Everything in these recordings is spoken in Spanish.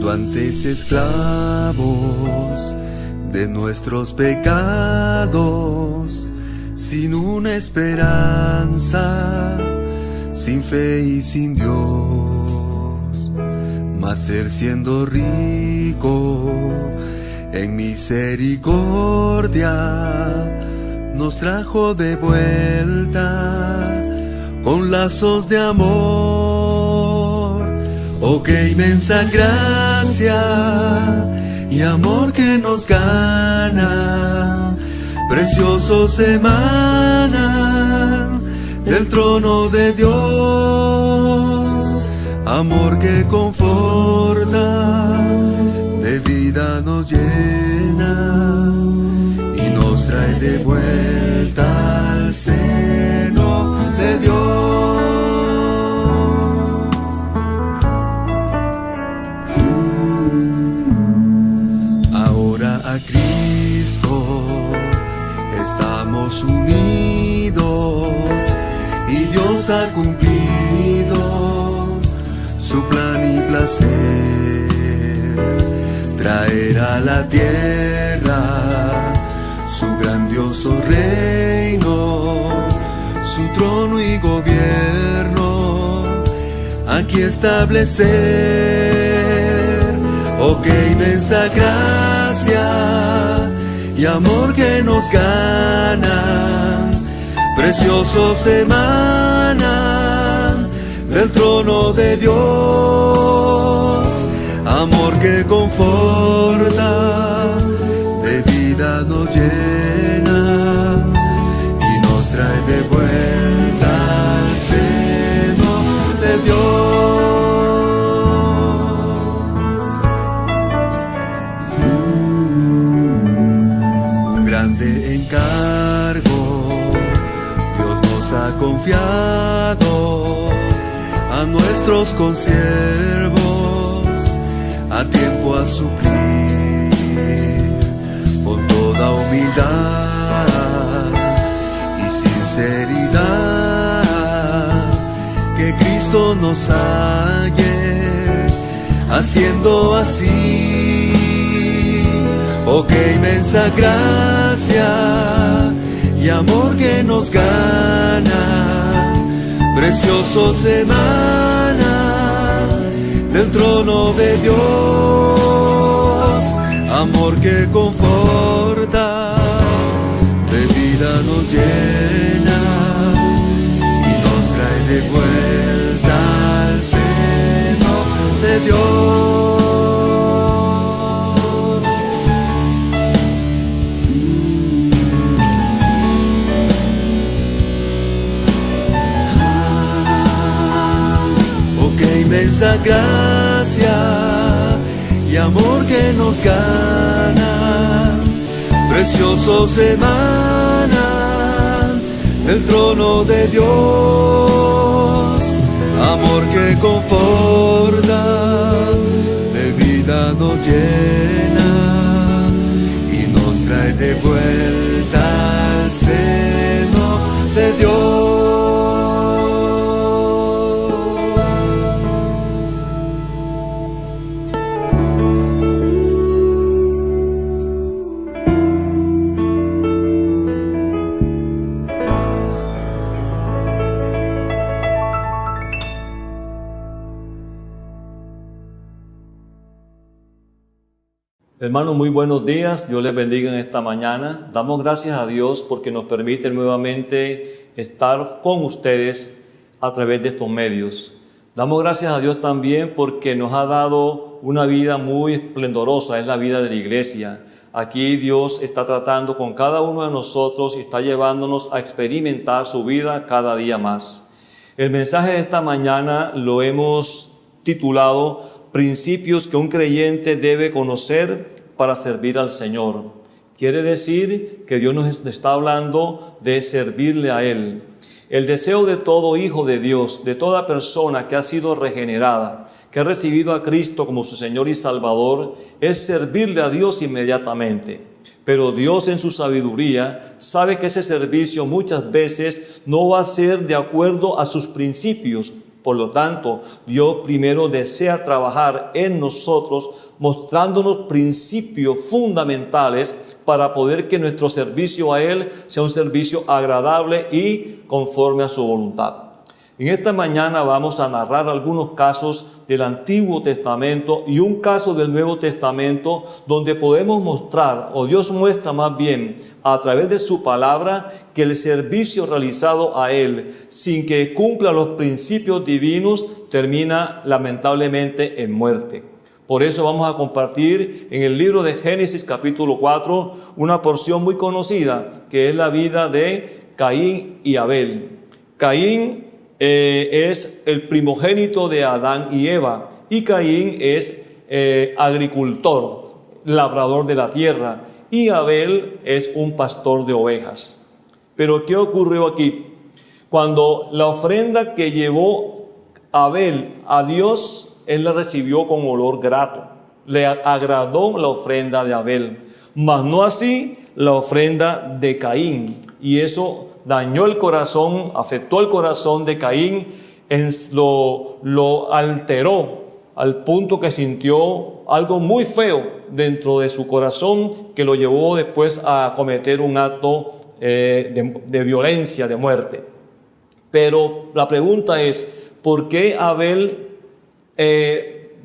Cuando antes esclavos de nuestros pecados, sin una esperanza, sin fe y sin Dios, mas Él siendo rico en misericordia, nos trajo de vuelta con lazos de amor. Oh, qué inmensa gracia y amor que nos gana, preciosos emanan del trono de Dios. Amor que conforta, de vida nos llena y nos trae de vuelta al seno de Dios. Ahora a Cristo estamos unidos y Dios ha cumplido su plan y placer, traer a la tierra su grandioso reino, su trono y gobierno aquí establecer. Oh, qué inmensa gracia y amor que nos gana, preciosos emanan del trono de Dios. Amor que conforta, de vida nos llena y nos trae de vuelta al seno de Dios. Un grande encargo Dios nos ha confiado a nuestros consiervos, a tiempo a suplir con toda humildad y sinceridad, que Cristo nos halle haciendo así. Oh, qué inmensa gracia y amor que nos gana, preciosos emanan del trono de Dios. Amor que conforta, de vida nos llena y nos trae de vuelta al seno de Dios. Inmensa gracia y amor que nos gana, preciosos emanan del trono de Dios. Amor que conforta, de vida nos llena y nos trae de vuelta al seno de Dios. Hermanos, muy buenos días. Dios les bendiga en esta mañana. Damos gracias a Dios porque nos permite nuevamente estar con ustedes a través de estos medios. Damos gracias a Dios también porque nos ha dado una vida muy esplendorosa, es la vida de la iglesia. Aquí Dios está tratando con cada uno de nosotros y está llevándonos a experimentar su vida cada día más. El mensaje de esta mañana lo hemos titulado Principios que un creyente debe conocer para servir al Señor. Quiere decir que Dios nos está hablando de servirle a Él. El deseo de todo hijo de Dios, de toda persona que ha sido regenerada, que ha recibido a Cristo como su Señor y Salvador, es servirle a Dios inmediatamente. Pero Dios en su sabiduría sabe que ese servicio muchas veces no va a ser de acuerdo a sus principios, Por lo tanto, Dios primero desea trabajar en nosotros, mostrándonos principios fundamentales para poder que nuestro servicio a Él sea un servicio agradable y conforme a su voluntad. En esta mañana vamos a narrar algunos casos del Antiguo Testamento y un caso del Nuevo Testamento donde podemos mostrar, o Dios muestra más bien, a través de su palabra, que el servicio realizado a Él, sin que cumpla los principios divinos, termina lamentablemente en muerte. Por eso vamos a compartir en el libro de Génesis capítulo 4 una porción muy conocida, que es la vida de Caín y Abel. Caín es el primogénito de Adán y Eva, y Caín es agricultor, labrador de la tierra, y Abel es un pastor de ovejas. Pero ¿qué ocurrió aquí? Cuando la ofrenda que llevó Abel a Dios, él la recibió con olor grato, le agradó la ofrenda de Abel, mas no así la ofrenda de Caín, y eso dañó el corazón, afectó el corazón de Caín, lo alteró al punto que sintió algo muy feo dentro de su corazón que lo llevó después a cometer un acto de violencia, de muerte. Pero la pregunta es, ¿por qué Abel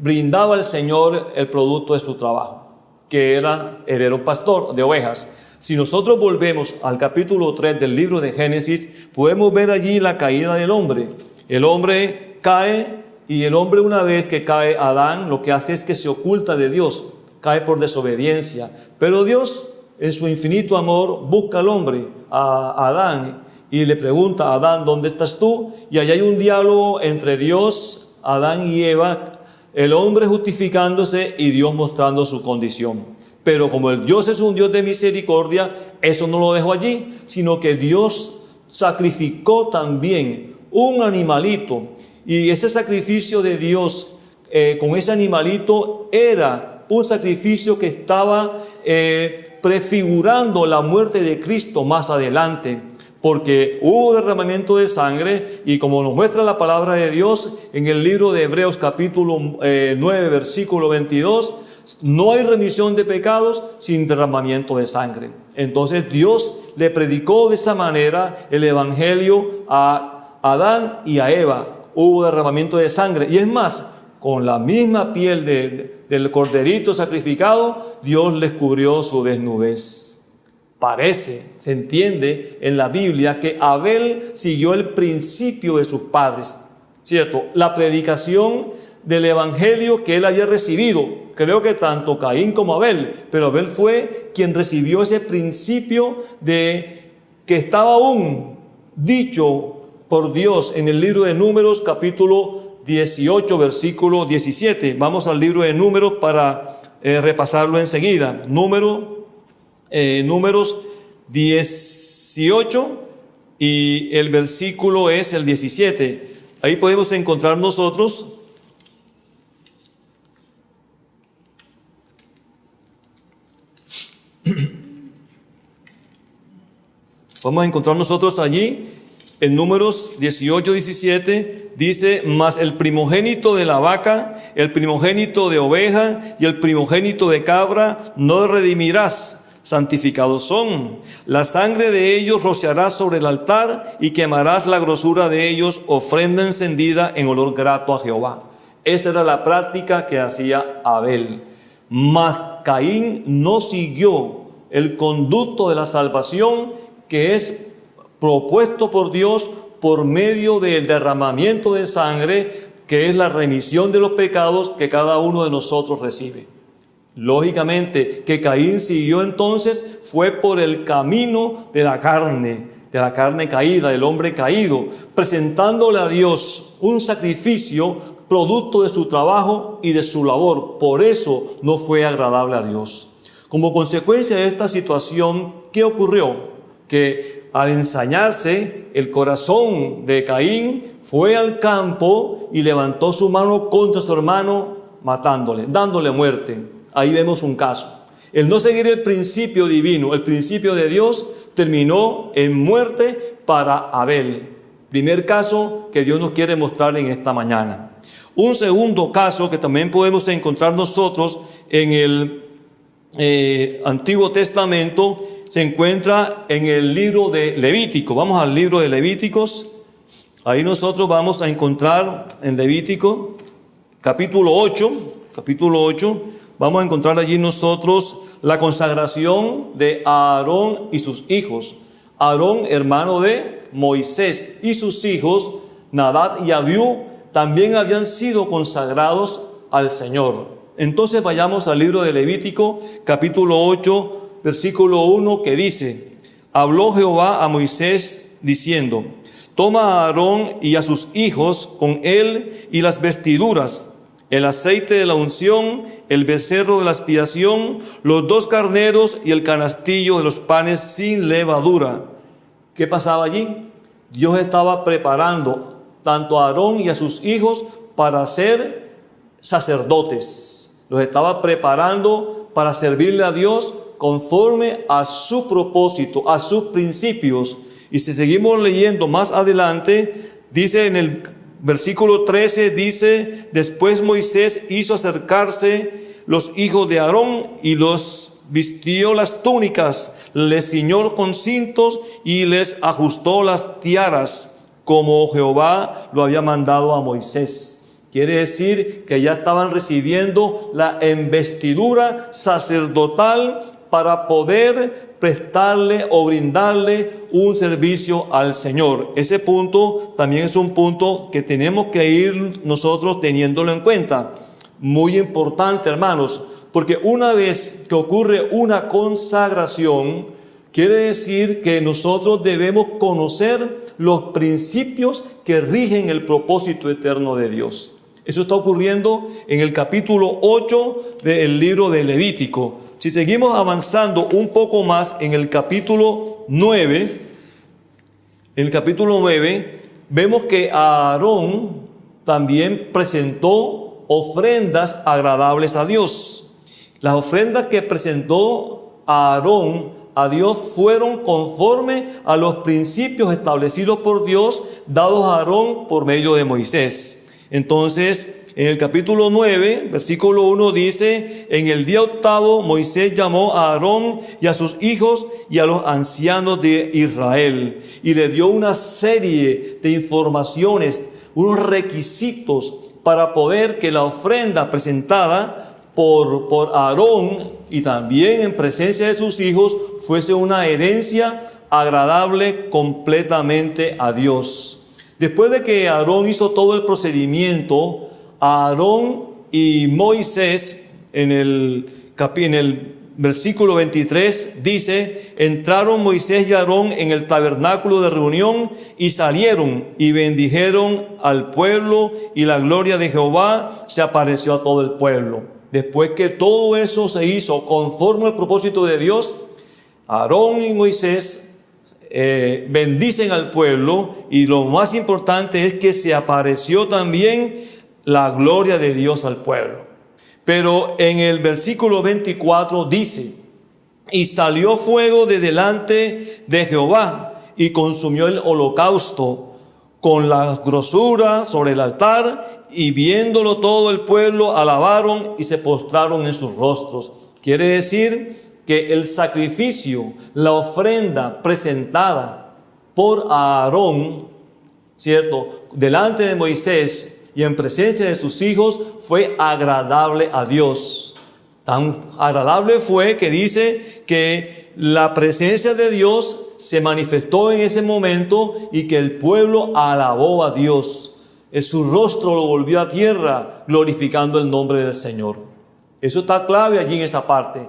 brindaba al Señor el producto de su trabajo? Que él era un pastor de ovejas. Si nosotros volvemos al capítulo 3 del libro de Génesis, podemos ver allí la caída del hombre. El hombre cae, y el hombre, una vez que cae Adán, lo que hace es que se oculta de Dios, cae por desobediencia. Pero Dios, en su infinito amor, busca al hombre, a Adán, y le pregunta a Adán, ¿dónde estás tú? Y allá hay un diálogo entre Dios, Adán y Eva, el hombre justificándose y Dios mostrando su condición. Pero como el Dios es un Dios de misericordia, eso no lo dejó allí, sino que Dios sacrificó también un animalito. Y ese sacrificio de Dios con ese animalito era un sacrificio que estaba prefigurando la muerte de Cristo más adelante. Porque hubo derramamiento de sangre, y como nos muestra la palabra de Dios en el libro de Hebreos capítulo 9 versículo 22, no hay remisión de pecados sin derramamiento de sangre. Entonces Dios le predicó de esa manera el evangelio a Adán y a Eva. Hubo derramamiento de sangre, y es más, con la misma piel del corderito sacrificado, Dios les cubrió su desnudez. Se entiende en la Biblia que Abel siguió el principio de sus padres, ¿cierto? La predicación del evangelio que él había recibido. Creo que tanto Caín como Abel, pero Abel fue quien recibió ese principio de que estaba aún dicho por Dios en el libro de Números capítulo 18 versículo 17. Vamos al libro de Números para repasarlo enseguida. Números 18 y el versículo es el 17. Ahí podemos encontrar nosotros vamos a encontrar nosotros allí en Números 18, 17, dice: mas el primogénito de la vaca, el primogénito de oveja y el primogénito de cabra no redimirás, santificados son. La sangre de ellos rociarás sobre el altar y quemarás la grosura de ellos, ofrenda encendida en olor grato a Jehová. Esa era la práctica que hacía Abel. Mas Caín no siguió el conducto de la salvación que es propuesto por Dios por medio del derramamiento de sangre, que es la remisión de los pecados que cada uno de nosotros recibe. Lógicamente, que Caín siguió entonces fue por el camino de la carne caída, del hombre caído, presentándole a Dios un sacrificio producto de su trabajo y de su labor. Por eso no fue agradable a Dios. Como consecuencia de esta situación, ¿qué ocurrió? Que al ensañarse, el corazón de Caín fue al campo y levantó su mano contra su hermano, matándole, dándole muerte. Ahí vemos un caso. El no seguir el principio divino, el principio de Dios, terminó en muerte para Abel. Primer caso que Dios nos quiere mostrar en esta mañana. Un segundo caso que también podemos encontrar nosotros en el Antiguo Testamento se encuentra en el libro de Levítico. Vamos al libro de Levíticos. Ahí nosotros vamos a encontrar en Levítico, capítulo 8, vamos a encontrar allí nosotros la consagración de Aarón y sus hijos. Aarón, hermano de Moisés, y sus hijos, Nadab y Abiú, también habían sido consagrados al Señor. Entonces vayamos al libro de Levítico, capítulo 8, versículo 1, que dice: habló Jehová a Moisés diciendo: toma a Aarón y a sus hijos con él y las vestiduras, el aceite de la unción, el becerro de la expiación, los 2 carneros y el canastillo de los panes sin levadura. ¿Qué pasaba allí? Dios estaba preparando tanto a Aarón y a sus hijos para ser sacerdotes. Los estaba preparando para servirle a Dios conforme a su propósito, a sus principios. Y si seguimos leyendo más adelante, dice en el versículo 13, dice: después Moisés hizo acercarse los hijos de Aarón y los vistió las túnicas, les ciñó con cintos y les ajustó las tiaras, como Jehová lo había mandado a Moisés. Quiere decir que ya estaban recibiendo la investidura sacerdotal para poder prestarle o brindarle un servicio al Señor. Ese punto también es un punto que tenemos que ir nosotros teniéndolo en cuenta. Muy importante, hermanos, porque una vez que ocurre una consagración, quiere decir que nosotros debemos conocer los principios que rigen el propósito eterno de Dios. Eso está ocurriendo en el capítulo 8 del libro de Levítico. Si seguimos avanzando un poco más en el capítulo 9, vemos que Aarón también presentó ofrendas agradables a Dios. Las ofrendas que presentó Aarón a Dios fueron conforme a los principios establecidos por Dios, dados a Aarón por medio de Moisés. Entonces, en el capítulo 9, versículo 1 dice: en el día 8 Moisés llamó a Aarón y a sus hijos y a los ancianos de Israel, y le dio una serie de informaciones, unos requisitos para poder que la ofrenda presentada por Aarón y también en presencia de sus hijos fuese una herencia agradable completamente a Dios. Después de que Aarón hizo todo el procedimiento, Aarón y Moisés, en el versículo 23 dice: entraron Moisés y Aarón en el tabernáculo de reunión y salieron y bendijeron al pueblo, y la gloria de Jehová se apareció a todo el pueblo. Después que todo eso se hizo conforme al propósito de Dios, Aarón y Moisés bendicen al pueblo, y lo más importante es que se apareció también la gloria de Dios al pueblo. Pero en el versículo 24 dice: y salió fuego de delante de Jehová y consumió el holocausto con la grosura sobre el altar, y viéndolo todo el pueblo alabaron y se postraron en sus rostros. Quiere decir que el sacrificio, la ofrenda presentada por Aarón, ¿cierto?, delante de Moisés y en presencia de sus hijos, fue agradable a Dios. Tan agradable fue que dice que la presencia de Dios se manifestó en ese momento y que el pueblo alabó a Dios. Su rostro lo volvió a tierra, glorificando el nombre del Señor. Eso está clave allí en esa parte.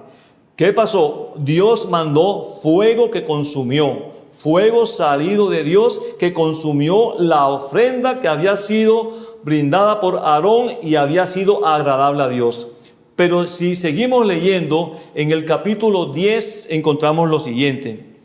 ¿Qué pasó? Dios mandó fuego que consumió, fuego salido de Dios que consumió la ofrenda que había sido brindada por Aarón y había sido agradable a Dios. Pero si seguimos leyendo, en el capítulo 10 encontramos lo siguiente: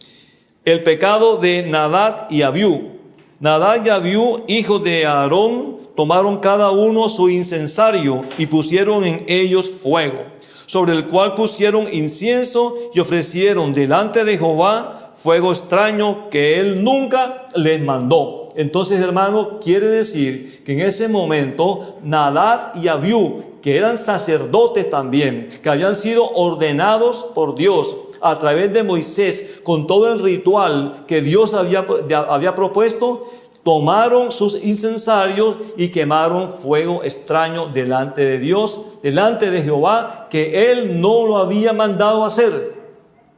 el pecado de Nadab y Abiú. Nadab y Abiú, hijos de Aarón, tomaron cada uno su incensario y pusieron en ellos fuego, sobre el cual pusieron incienso y ofrecieron delante de Jehová fuego extraño que él nunca les mandó. Entonces, hermano, quiere decir que en ese momento Nadab y Abiú, que eran sacerdotes también, que habían sido ordenados por Dios a través de Moisés con todo el ritual que Dios había propuesto, tomaron sus incensarios y quemaron fuego extraño delante de Dios, delante de Jehová, que Él no lo había mandado hacer.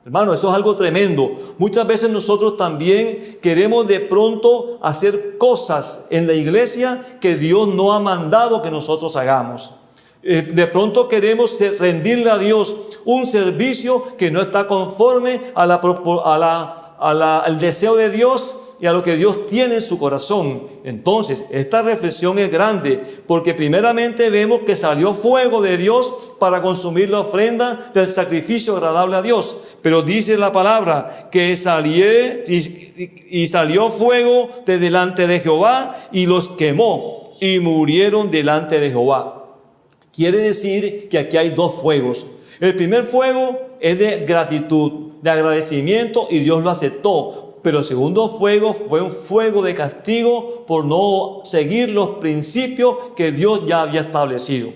Hermano, eso es algo tremendo. Muchas veces nosotros también queremos de pronto hacer cosas en la iglesia que Dios no ha mandado que nosotros hagamos. De pronto queremos rendirle a Dios un servicio que no está conforme al deseo de Dios y a lo que Dios tiene en su corazón. Entonces, esta reflexión es grande, porque primeramente vemos que salió fuego de Dios para consumir la ofrenda del sacrificio agradable a Dios. Pero dice la palabra que salió fuego de delante de Jehová y los quemó y murieron delante de Jehová. Quiere decir que aquí hay dos fuegos. El primer fuego es de gratitud, de agradecimiento, y Dios lo aceptó. Pero el segundo fuego fue un fuego de castigo por no seguir los principios que Dios ya había establecido.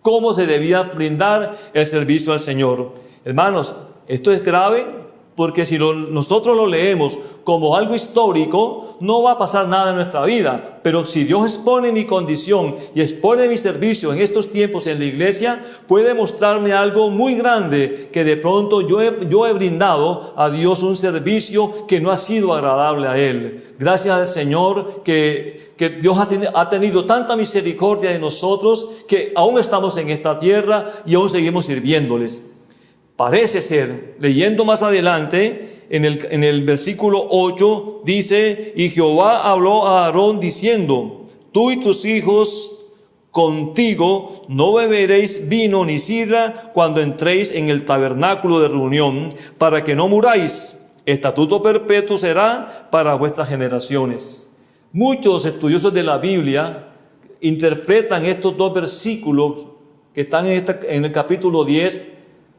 Cómo se debía brindar el servicio al Señor. Hermanos, esto es grave, porque si nosotros lo leemos como algo histórico, no va a pasar nada en nuestra vida. Pero si Dios expone mi condición y expone mi servicio en estos tiempos en la iglesia, puede mostrarme algo muy grande, que de pronto yo he brindado a Dios un servicio que no ha sido agradable a Él. Gracias al Señor que Dios ha tenido tanta misericordia de nosotros, que aún estamos en esta tierra y aún seguimos sirviéndoles. Parece ser, leyendo más adelante, en el versículo 8, dice: y Jehová habló a Aarón diciendo: tú y tus hijos contigo no beberéis vino ni sidra cuando entréis en el tabernáculo de reunión, para que no muráis. Estatuto perpetuo será para vuestras generaciones. Muchos estudiosos de la Biblia interpretan estos dos versículos que están en el capítulo 10,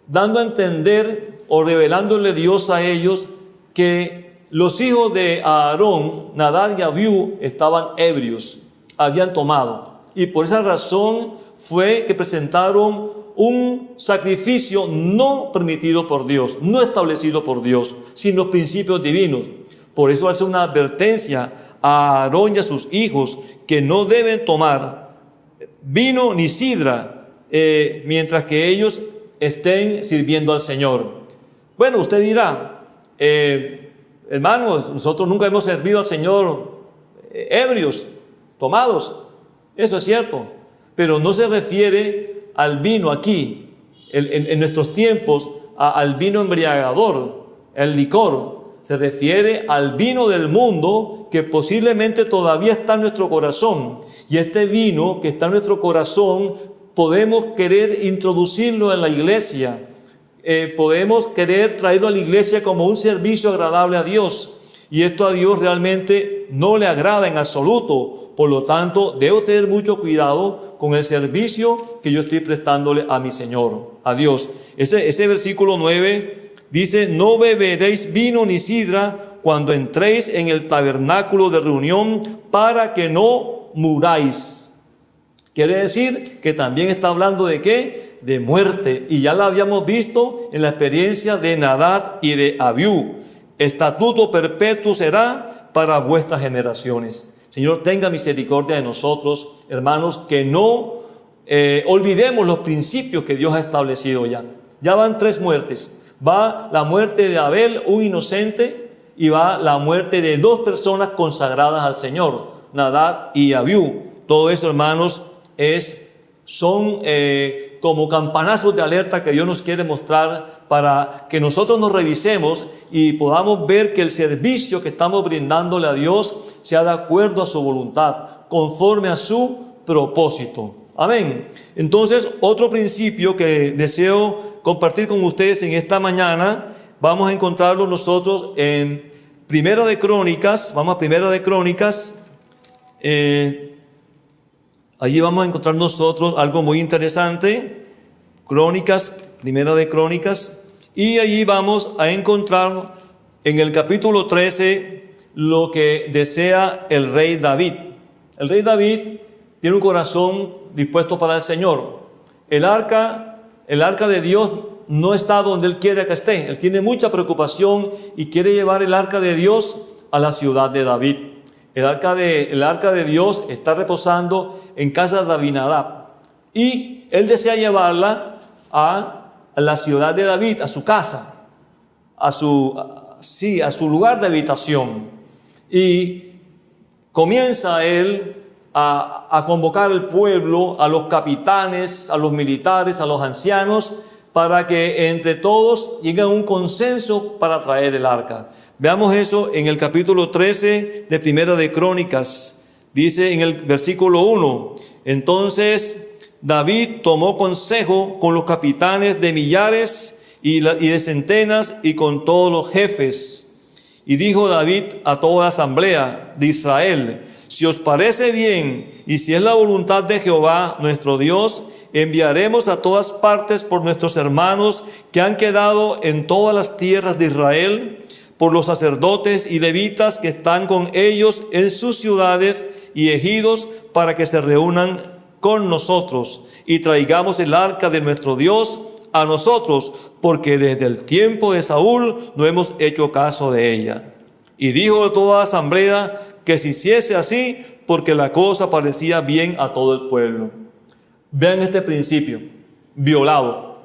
dando a entender o revelándole Dios a ellos que los hijos de Aarón, Nadab y Abiú, estaban ebrios, habían tomado. Y por esa razón fue que presentaron un sacrificio no permitido por Dios, no establecido por Dios, sin los principios divinos. Por eso hace una advertencia a Aarón y a sus hijos que no deben tomar vino ni sidra mientras que ellos estén sirviendo al Señor. Bueno, usted dirá, hermanos, nosotros nunca hemos servido al Señor ebrios, tomados. Eso es cierto, pero no se refiere al vino aquí, en nuestros tiempos, al vino embriagador, el licor. Se refiere al vino del mundo que posiblemente todavía está en nuestro corazón. Y este vino que está en nuestro corazón, podemos querer introducirlo en la iglesia, podemos querer traerlo a la iglesia como un servicio agradable a Dios, y esto a Dios realmente no le agrada en absoluto. Por lo tanto, debo tener mucho cuidado con el servicio que yo estoy prestándole a mi Señor, a Dios. Ese versículo 9 dice: no beberéis vino ni sidra cuando entréis en el tabernáculo de reunión, para que no muráis. Quiere decir que también está hablando ¿de qué? De muerte. Y ya la habíamos visto en la experiencia de Nadab y de Abiú. Estatuto perpetuo será para vuestras generaciones. Señor, tenga misericordia de nosotros, hermanos, que no olvidemos los principios que Dios ha establecido ya. Ya van 3 muertes. Va la muerte de Abel, un inocente, y va la muerte de 2 personas consagradas al Señor, Nadab y Abiú. Todo eso, hermanos, son como campanazos de alerta que Dios nos quiere mostrar para que nosotros nos revisemos y podamos ver que el servicio que estamos brindándole a Dios sea de acuerdo a su voluntad, conforme a su propósito. Amén. Entonces, otro principio que deseo compartir con ustedes en esta mañana, vamos a encontrarlo nosotros en Primera de Crónicas. Vamos a Primera de Crónicas. Allí vamos a encontrar nosotros algo muy interesante. Crónicas, Primera de Crónicas. Y allí vamos a encontrar en el capítulo 13 lo que desea el rey David. El rey David tiene un corazón dispuesto para el Señor. El arca de Dios no está donde Él quiere que esté. Él tiene mucha preocupación y quiere llevar el arca de Dios a la ciudad de David. El arca de Dios está reposando en casa de Abinadab. Y Él desea llevarla a la ciudad de David, a su casa, a su lugar de habitación. Y comienza Él a convocar al pueblo, a los capitanes, a los militares, a los ancianos, para que entre todos lleguen a un consenso para traer el arca. Veamos eso en el capítulo 13 de Primera de Crónicas. Dice en el versículo 1, entonces David tomó consejo con los capitanes de millares y de centenas y con todos los jefes. Y dijo David a toda la asamblea de Israel, si os parece bien y si es la voluntad de Jehová nuestro Dios, enviaremos a todas partes por nuestros hermanos que han quedado en todas las tierras de Israel, por los sacerdotes y levitas que están con ellos en sus ciudades y ejidos, para que se reúnan con nosotros y traigamos el arca de nuestro Dios a nosotros, porque desde el tiempo de Saúl no hemos hecho caso de ella. Y dijo a toda la asamblea que se hiciese así, porque la cosa parecía bien a todo el pueblo. Vean este principio violado.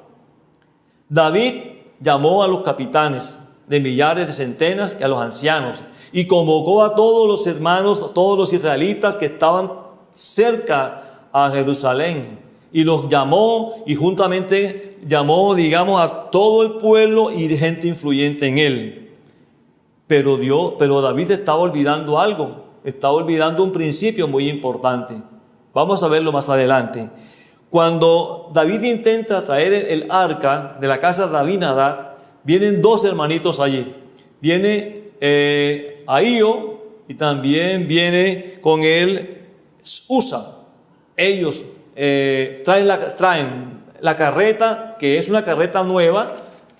David llamó a los capitanes de millares, de centenas y a los ancianos, y convocó a todos los hermanos, a todos los israelitas que estaban cerca a Jerusalén, y los llamó, y juntamente llamó, a todo el pueblo y de gente influyente en él. Pero David estaba olvidando algo, estaba olvidando un principio muy importante. Vamos a verlo más adelante. Cuando David intenta traer el arca de la casa de Abinadab, vienen dos hermanitos allí. Viene Ahío y también viene con él Usa. Ellos traen la carreta, que es una carreta nueva,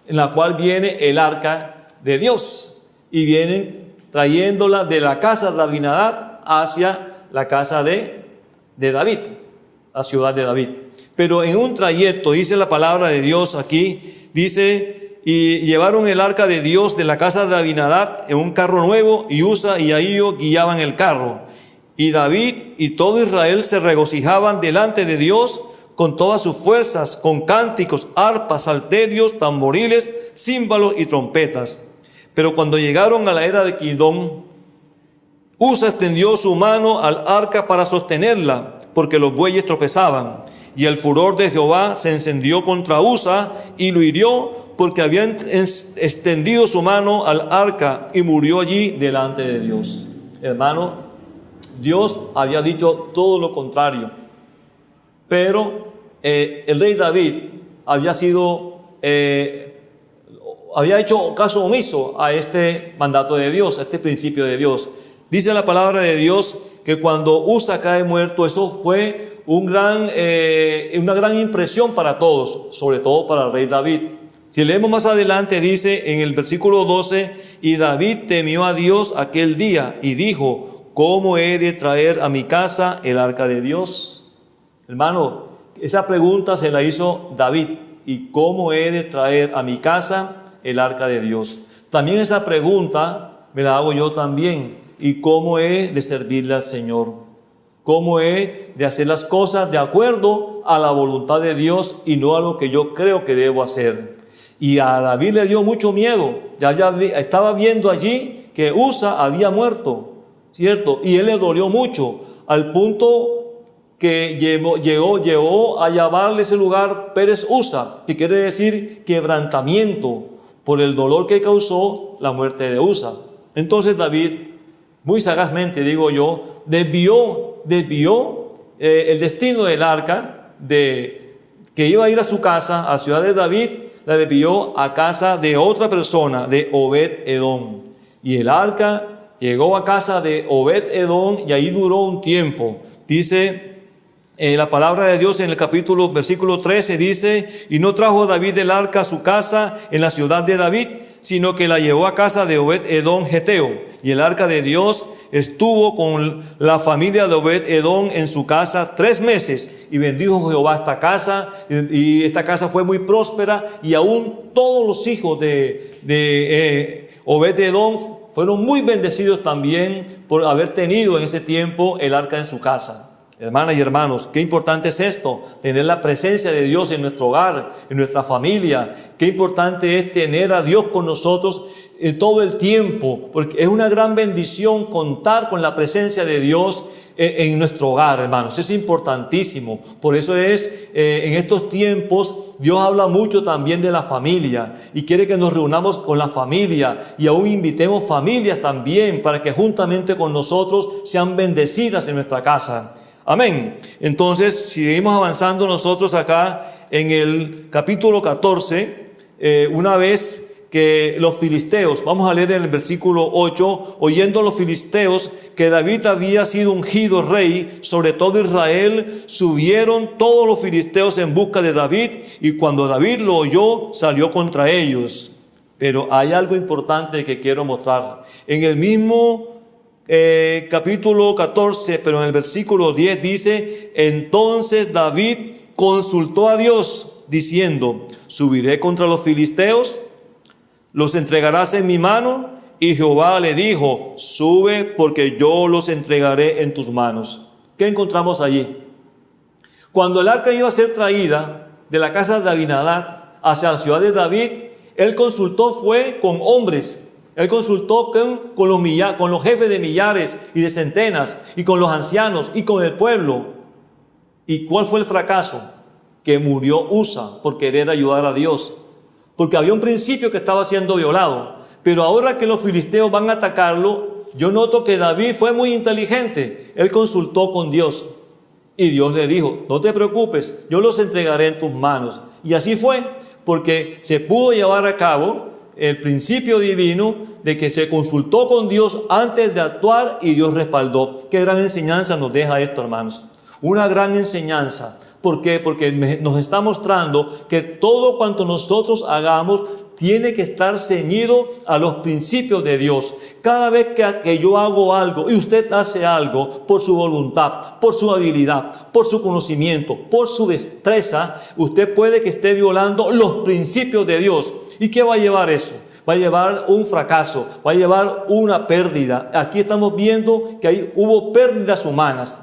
en la cual viene el arca de Dios. Y vienen trayéndola de la casa de Abinadab hacia la casa de David, la ciudad de David. Pero en un trayecto, dice la palabra de Dios aquí, dice, y llevaron el arca de Dios de la casa de Abinadab en un carro nuevo, y Usa y Ahío guiaban el carro. Y David y todo Israel se regocijaban delante de Dios con todas sus fuerzas, con cánticos, arpas, salterios, tamboriles, címbalos y trompetas. Pero cuando llegaron a la era de Kidón, Usa extendió su mano al arca para sostenerla, porque los bueyes tropezaban. Y el furor de Jehová se encendió contra Usa y lo hirió, porque había extendido su mano al arca, y murió allí delante de Dios. Hermano, Dios había dicho todo lo contrario, pero el rey David había hecho caso omiso a este mandato de Dios, a este principio de Dios. Dice la palabra de Dios que cuando Usa cae muerto, eso fue una gran impresión para todos, sobre todo para el rey David. Si leemos más adelante, dice en el versículo 12, y David temió a Dios aquel día y dijo, ¿cómo he de traer a mi casa el arca de Dios? Hermano, esa pregunta se la hizo David. ¿Y cómo he de traer a mi casa el arca de Dios? También esa pregunta me la hago yo también. ¿Y cómo he de servirle al Señor? ¿Cómo he de hacer las cosas de acuerdo a la voluntad de Dios y no a lo que yo creo que debo hacer? Y a David le dio mucho miedo. Ya estaba viendo allí que Usa había muerto, ¿cierto? Y él le dolió mucho, al punto que llegó a llamarle ese lugar Pérez Usa, que quiere decir quebrantamiento, por el dolor que causó la muerte de Usa. Entonces David, muy sagazmente digo yo, desvió el destino del arca que iba a ir a su casa, a la ciudad de David, la desvió a casa de otra persona, de Obed-Edom. Y el arca llegó a casa de Obed-Edom y ahí duró un tiempo. Dice la palabra de Dios en el versículo 13, dice, y no trajo David el arca a su casa en la ciudad de David, sino que la llevó a casa de Obed-Edom Geteo. Y el arca de Dios estuvo con la familia de Obed-Edom en su casa 3 meses. Y bendijo Jehová esta casa, y esta casa fue muy próspera, y aún todos los hijos de Obed-Edom fueron muy bendecidos también por haber tenido en ese tiempo el arca en su casa. Hermanas y hermanos, qué importante es esto, tener la presencia de Dios en nuestro hogar, en nuestra familia. Qué importante es tener a Dios con nosotros todo el tiempo, porque es una gran bendición contar con la presencia de Dios en nuestro hogar, hermanos. Es importantísimo. Por eso en estos tiempos Dios habla mucho también de la familia y quiere que nos reunamos con la familia y aún invitemos familias también para que juntamente con nosotros sean bendecidas en nuestra casa. Amén. Entonces, seguimos avanzando nosotros acá en el capítulo 14, una vez que los filisteos, vamos a leer en el versículo 8, oyendo los filisteos que David había sido ungido rey sobre todo Israel, subieron todos los filisteos en busca de David, y cuando David lo oyó, salió contra ellos. Pero hay algo importante que quiero mostrar. En el mismo capítulo 14, pero en el versículo 10 dice: entonces David consultó a Dios, diciendo: subiré contra los filisteos, los entregarás en mi mano. Y Jehová le dijo: sube, porque yo los entregaré en tus manos. ¿Qué encontramos allí? Cuando el arca iba a ser traída de la casa de Abinadab hacia la ciudad de David, él consultó fue con hombres. Él consultó con los jefes de millares y de centenas, y con los ancianos y con el pueblo. ¿Y cuál fue el fracaso? Que murió Usa por querer ayudar a Dios, porque había un principio que estaba siendo violado. Pero ahora que los filisteos van a atacarlo, yo noto que David fue muy inteligente. Él consultó con Dios y Dios le dijo: no te preocupes, yo los entregaré en tus manos. Y así fue, porque se pudo llevar a cabo el principio divino de que se consultó con Dios antes de actuar y Dios respaldó. Qué gran enseñanza nos deja esto, hermanos. Una gran enseñanza. ¿Por qué? Porque nos está mostrando que todo cuanto nosotros hagamos tiene que estar ceñido a los principios de Dios. Cada vez que yo hago algo y usted hace algo por su voluntad, por su habilidad, por su conocimiento, por su destreza, usted puede que esté violando los principios de Dios. ¿Y qué va a llevar eso? Va a llevar un fracaso, va a llevar una pérdida. Aquí estamos viendo que hubo pérdidas humanas,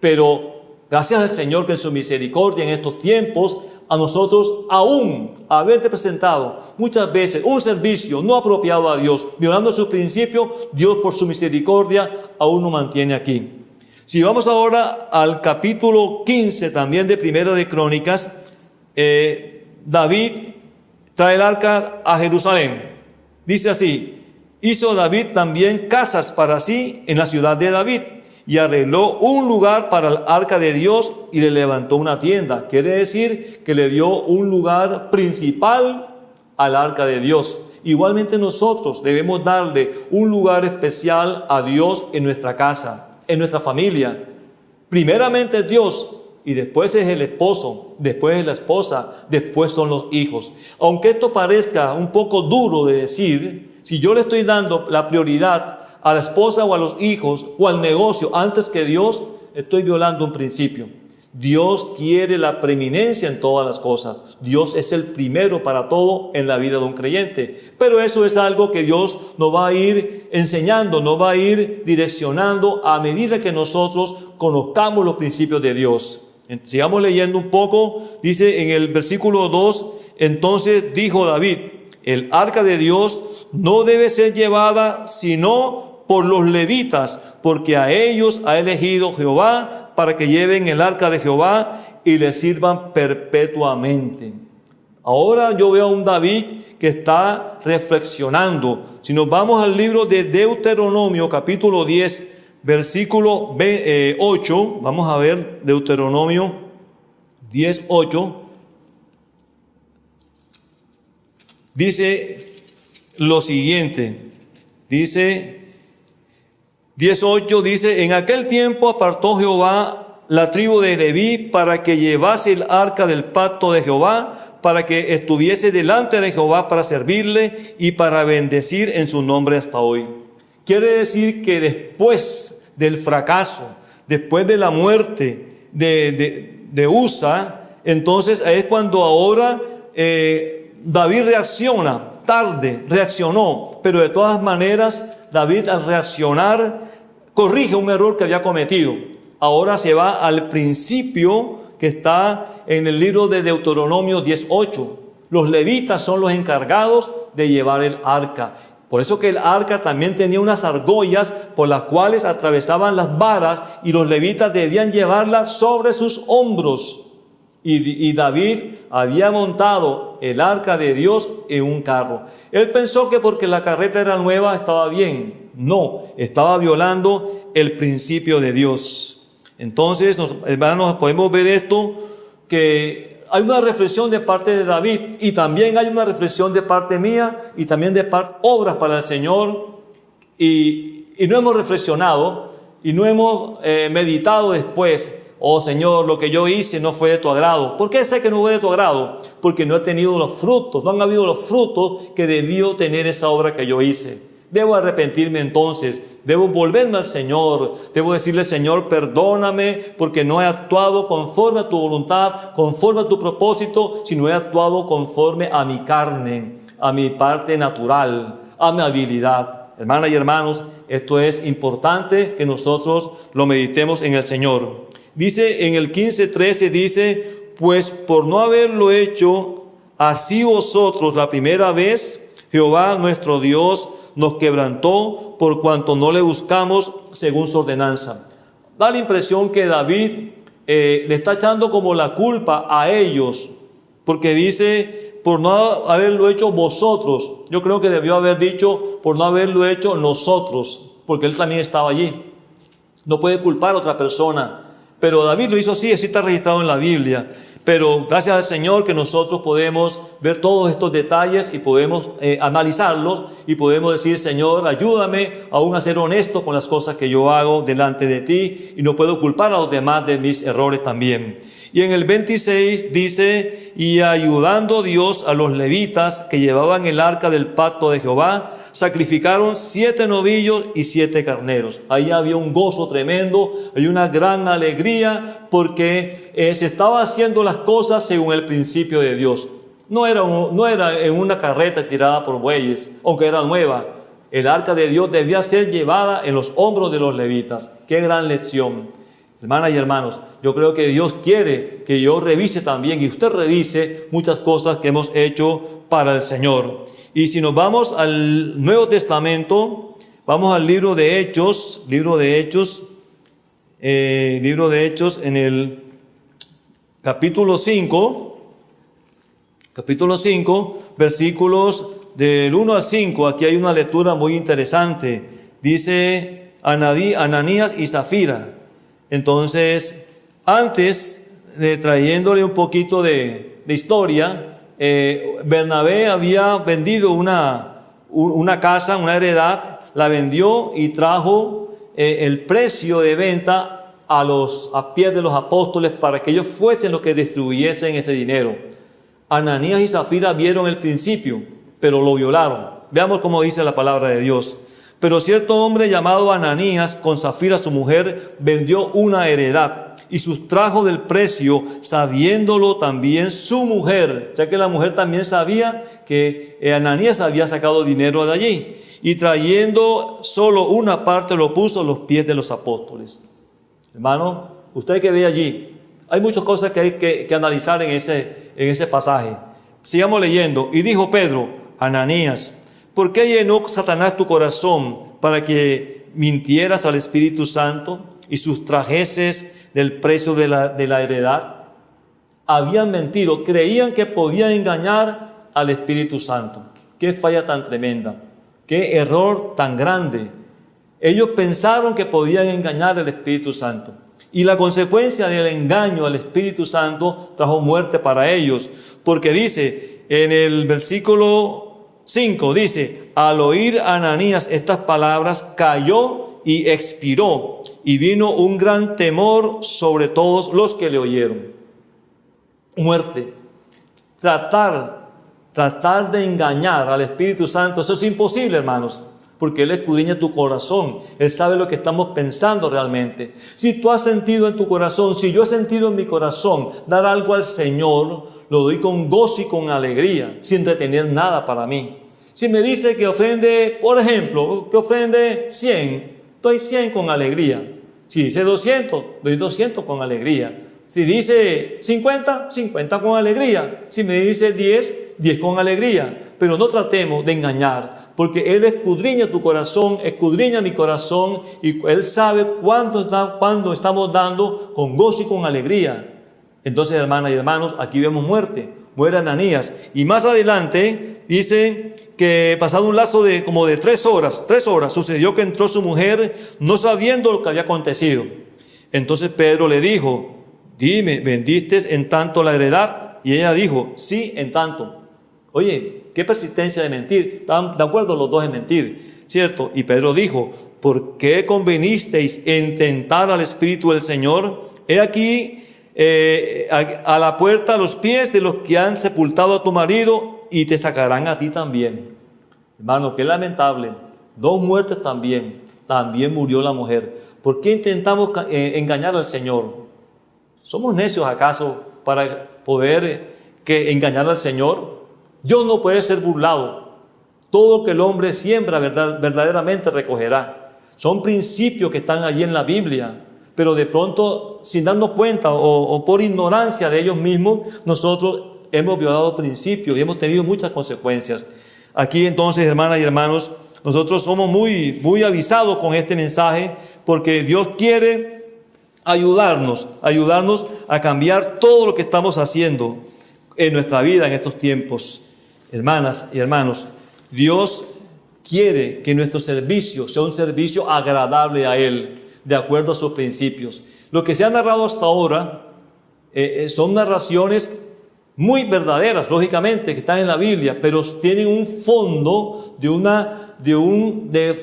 pero gracias al Señor que en su misericordia en estos tiempos a nosotros, aún haberte presentado muchas veces un servicio no apropiado a Dios, violando sus principios, Dios por su misericordia aún nos mantiene aquí. Si vamos ahora al capítulo 15 también de Primera de Crónicas, David trae el arca a Jerusalén. Dice así: hizo David también casas para sí en la ciudad de David, y arregló un lugar para el arca de Dios y le levantó una tienda. Quiere decir que le dio un lugar principal al arca de Dios. Igualmente nosotros debemos darle un lugar especial a Dios en nuestra casa, en nuestra familia. Primeramente Dios, y después es el esposo, después es la esposa, después son los hijos. Aunque esto parezca un poco duro de decir, si yo le estoy dando la prioridad a la esposa o a los hijos o al negocio antes que Dios, estoy violando un principio. Dios quiere la preeminencia en todas las cosas. Dios es el primero para todo en la vida de un creyente. Pero eso es algo que Dios nos va a ir enseñando, nos va a ir direccionando a medida que nosotros conozcamos los principios de Dios. Sigamos leyendo un poco. Dice en el versículo 2: entonces dijo David: el arca de Dios no debe ser llevada sino por los levitas, porque a ellos ha elegido Jehová para que lleven el arca de Jehová y le sirvan perpetuamente. Ahora yo veo a un David que está reflexionando. Si nos vamos al libro de Deuteronomio, capítulo 10, versículo 8, vamos a ver Deuteronomio 10, 8. Dice lo siguiente, dice 10:8, dice: en aquel tiempo apartó Jehová la tribu de Leví para que llevase el arca del pacto de Jehová, para que estuviese delante de Jehová para servirle y para bendecir en su nombre hasta hoy. Quiere decir que después del fracaso, después de la muerte de Usa, entonces es cuando ahora David reacciona, tarde reaccionó, pero de todas maneras David al reaccionar corrige un error que había cometido. Ahora se va al principio que está en el libro de Deuteronomio 10:8. Los levitas son los encargados de llevar el arca. Por eso que el arca también tenía unas argollas por las cuales atravesaban las varas y los levitas debían llevarlas sobre sus hombros. Y David había montado el arca de Dios en un carro. Él pensó que porque la carreta era nueva estaba bien. No, estaba violando el principio de Dios. Entonces, hermanos, podemos ver esto, que hay una reflexión de parte de David y también hay una reflexión de parte mía y también de parte obras para el Señor, y no hemos reflexionado y no hemos meditado después. Oh Señor, lo que yo hice no fue de tu agrado. ¿Por qué sé que no fue de tu agrado? Porque no he tenido los frutos, no han habido los frutos que debió tener esa obra que yo hice. Debo arrepentirme entonces, debo volverme al Señor, debo decirle: Señor, perdóname porque no he actuado conforme a tu voluntad, conforme a tu propósito, sino he actuado conforme a mi carne, a mi parte natural, a mi habilidad. Hermanas y hermanos, esto es importante que nosotros lo meditemos en el Señor. Dice en el 15:13, dice: pues por no haberlo hecho así vosotros la primera vez, Jehová nuestro Dios nos quebrantó por cuanto no le buscamos según su ordenanza. Da la impresión que David le está echando como la culpa a ellos, porque dice: por no haberlo hecho vosotros. Yo creo que debió haber dicho: por no haberlo hecho nosotros, porque él también estaba allí. No puede culpar a otra persona. Pero David lo hizo así está registrado en la Biblia. Pero gracias al Señor que nosotros podemos ver todos estos detalles y podemos analizarlos y podemos decir: Señor, ayúdame aún a ser honesto con las cosas que yo hago delante de ti, y no puedo culpar a los demás de mis errores también. Y en el 26 dice: y ayudando Dios a los levitas que llevaban el arca del pacto de Jehová, sacrificaron 7 novillos y 7 carneros. Ahí había un gozo tremendo, hay una gran alegría, porque se estaba haciendo las cosas según el principio de Dios. No era en una carreta tirada por bueyes, aunque era nueva. El arca de Dios debía ser llevada en los hombros de los levitas. ¡Qué gran lección! Hermanas y hermanos, yo creo que Dios quiere que yo revise también, y usted revise muchas cosas que hemos hecho para el Señor. Y si nos vamos al Nuevo Testamento, vamos al libro de Hechos, en el capítulo 5, versículos del 1 al 5, aquí hay una lectura muy interesante. Dice Ananías y Zafira. Entonces, antes de trayéndole un poquito de historia, Bernabé había vendido una casa, una heredad, la vendió y trajo el precio de venta a pies de los apóstoles para que ellos fuesen los que distribuyesen ese dinero. Ananías y Zafira vieron el principio, pero lo violaron. Veamos cómo dice la palabra de Dios. Pero cierto hombre llamado Ananías, con Zafira su mujer, vendió una heredad y sustrajo del precio, sabiéndolo también su mujer, ya que la mujer también sabía que Ananías había sacado dinero de allí, y trayendo solo una parte lo puso a los pies de los apóstoles. Hermano, usted que ve allí, hay muchas cosas que hay que analizar en ese pasaje. Sigamos leyendo. Y dijo Pedro: Ananías, ¿por qué llenó Satanás tu corazón para que mintieras al Espíritu Santo y sustrajeses del precio de la heredad? Habían mentido, creían que podían engañar al Espíritu Santo. Qué falla tan tremenda, qué error tan grande. Ellos pensaron que podían engañar al Espíritu Santo. Y la consecuencia del engaño al Espíritu Santo trajo muerte para ellos. Porque dice en el versículo 5, dice: al oír Ananías estas palabras, cayó y expiró, y vino un gran temor sobre todos los que le oyeron. Muerte. Tratar de engañar al Espíritu Santo, eso es imposible, hermanos. porque Él escudriña tu corazón. Él sabe lo que estamos pensando realmente. Si tú has sentido en tu corazón, si yo he sentido en mi corazón dar algo al Señor, lo doy con gozo y con alegría, sin retener nada para mí. Si me dice que ofrende, por ejemplo, que ofrende 100, doy 100 con alegría. Si dice 200, doy 200 con alegría. Si dice 50, 50 con alegría. Si me dice 10, 10 con alegría. Pero no tratemos de engañar, porque Él escudriña tu corazón, escudriña mi corazón, y Él sabe cuándo estamos dando con gozo y con alegría. Entonces, hermanas y hermanos, aquí vemos muerte. Muere Ananías. Y más adelante dice que pasado un lapso de como de 3 horas, sucedió que entró su mujer no sabiendo lo que había acontecido. Entonces Pedro le dijo: dime, ¿vendiste en tanto la heredad? Y ella dijo: sí, en tanto. Oye, qué persistencia de mentir. Están de acuerdo los dos en mentir, ¿cierto? Y Pedro dijo: ¿por qué convenisteis en tentar al Espíritu del Señor? He aquí a la puerta los pies de los que han sepultado a tu marido, y te sacarán a ti también. Hermano, qué lamentable. 2 muertes también. También murió la mujer. ¿Por qué intentamos engañar al Señor? ¿Somos necios acaso para poder engañar al Señor? Dios no puede ser burlado. Todo lo que el hombre siembra verdaderamente recogerá. Son principios que están allí en la Biblia, pero de pronto, sin darnos cuenta o por ignorancia de ellos mismos, nosotros hemos violado principios y hemos tenido muchas consecuencias. Aquí entonces, hermanas y hermanos, nosotros somos muy avisados con este mensaje, porque Dios quiere ayudarnos a cambiar todo lo que estamos haciendo en nuestra vida en estos tiempos. Hermanas y hermanos, Dios quiere que nuestro servicio sea un servicio agradable a Él, de acuerdo a sus principios. Lo que se ha narrado hasta ahora son narraciones muy verdaderas, lógicamente, que están en la Biblia, pero tienen un fondo de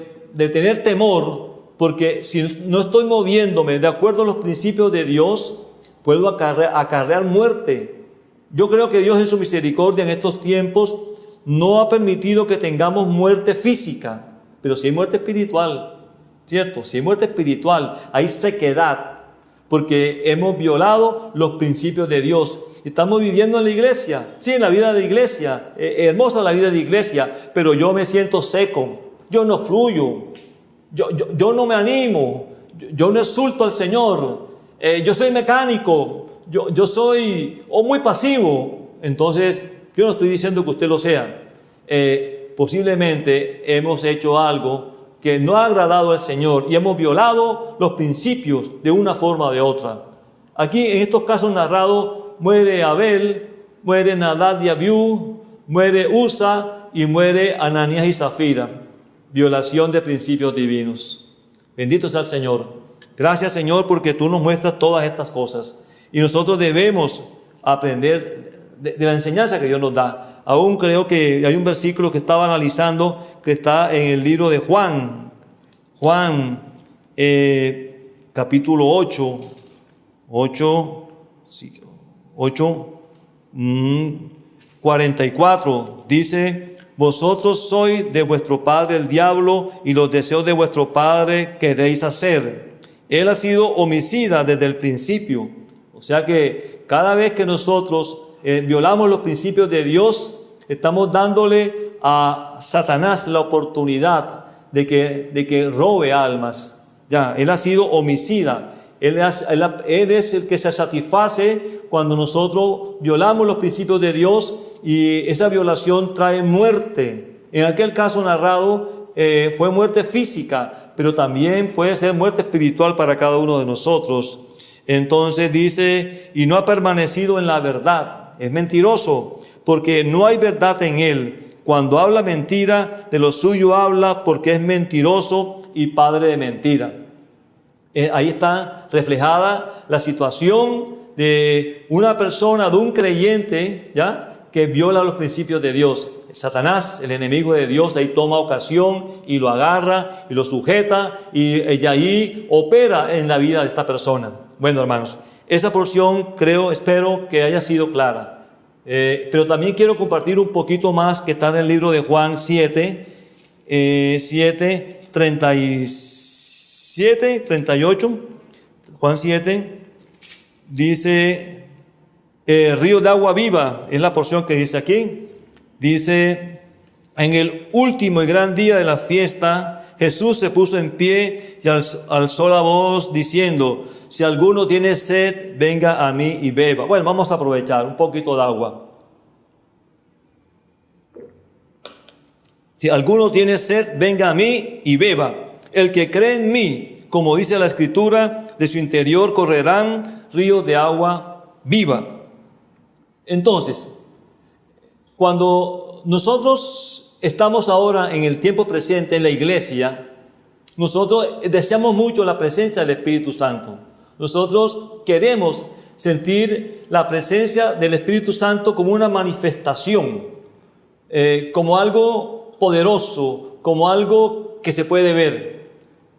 tener temor, porque si no estoy moviéndome de acuerdo a los principios de Dios, puedo acarrear muerte. Yo creo que Dios en su misericordia en estos tiempos no ha permitido que tengamos muerte física, pero sí hay muerte espiritual, ¿cierto? Si hay muerte espiritual, hay sequedad, porque hemos violado los principios de Dios. Estamos viviendo en la iglesia, sí, en la vida de iglesia, hermosa la vida de iglesia, pero yo me siento seco, yo no fluyo, yo no me animo, yo no exulto al Señor, yo soy mecánico, yo soy muy pasivo. Entonces, yo no estoy diciendo que usted lo sea. Posiblemente hemos hecho algo que no ha agradado al Señor y hemos violado los principios de una forma o de otra. Aquí, en estos casos narrados, muere Abel, muere Nadab y Abiú, muere Usa y muere Ananías y Zafira. Violación de principios divinos. Bendito sea el Señor. Gracias, Señor, porque tú nos muestras todas estas cosas. Y nosotros debemos aprender de la enseñanza que Dios nos da. Aún creo que hay un versículo que estaba analizando, que está en el libro de Juan, capítulo 8, 44, dice: vosotros sois de vuestro padre el diablo, y los deseos de vuestro padre queréis hacer. Él ha sido homicida desde el principio. O sea que cada vez que nosotros violamos los principios de Dios, estamos dándole a Satanás la oportunidad de que robe almas. Ya, él ha sido homicida. Él es el que se satisface cuando nosotros violamos los principios de Dios, y esa violación trae muerte. En aquel caso narrado fue muerte física, pero también puede ser muerte espiritual para cada uno de nosotros. Entonces dice: y no ha permanecido en la verdad. Es mentiroso, porque no hay verdad en él. Cuando habla mentira, de lo suyo habla, porque es mentiroso y padre de mentira. Ahí está reflejada la situación de una persona, de un creyente, ¿ya?, que viola los principios de Dios. Satanás, el enemigo de Dios, ahí toma ocasión y lo agarra y lo sujeta, y ahí opera en la vida de esta persona. Bueno, hermanos, esa porción espero que haya sido clara. Pero también quiero compartir un poquito más que está en el libro de Juan 7, 7, 37, 38, Juan 7, dice, río de agua viva, es la porción que dice aquí. Dice, en el último y gran día de la fiesta, Jesús se puso en pie y alzó la voz diciendo, si alguno tiene sed, venga a mí y beba. Bueno, vamos a aprovechar un poquito de agua. Si alguno tiene sed, venga a mí y beba. El que cree en mí, como dice la Escritura, de su interior correrán ríos de agua viva. Entonces, cuando nosotros estamos ahora en el tiempo presente en la iglesia, nosotros deseamos mucho la presencia del Espíritu Santo. Nosotros queremos sentir la presencia del Espíritu Santo como una manifestación, como algo poderoso, como algo que se puede ver.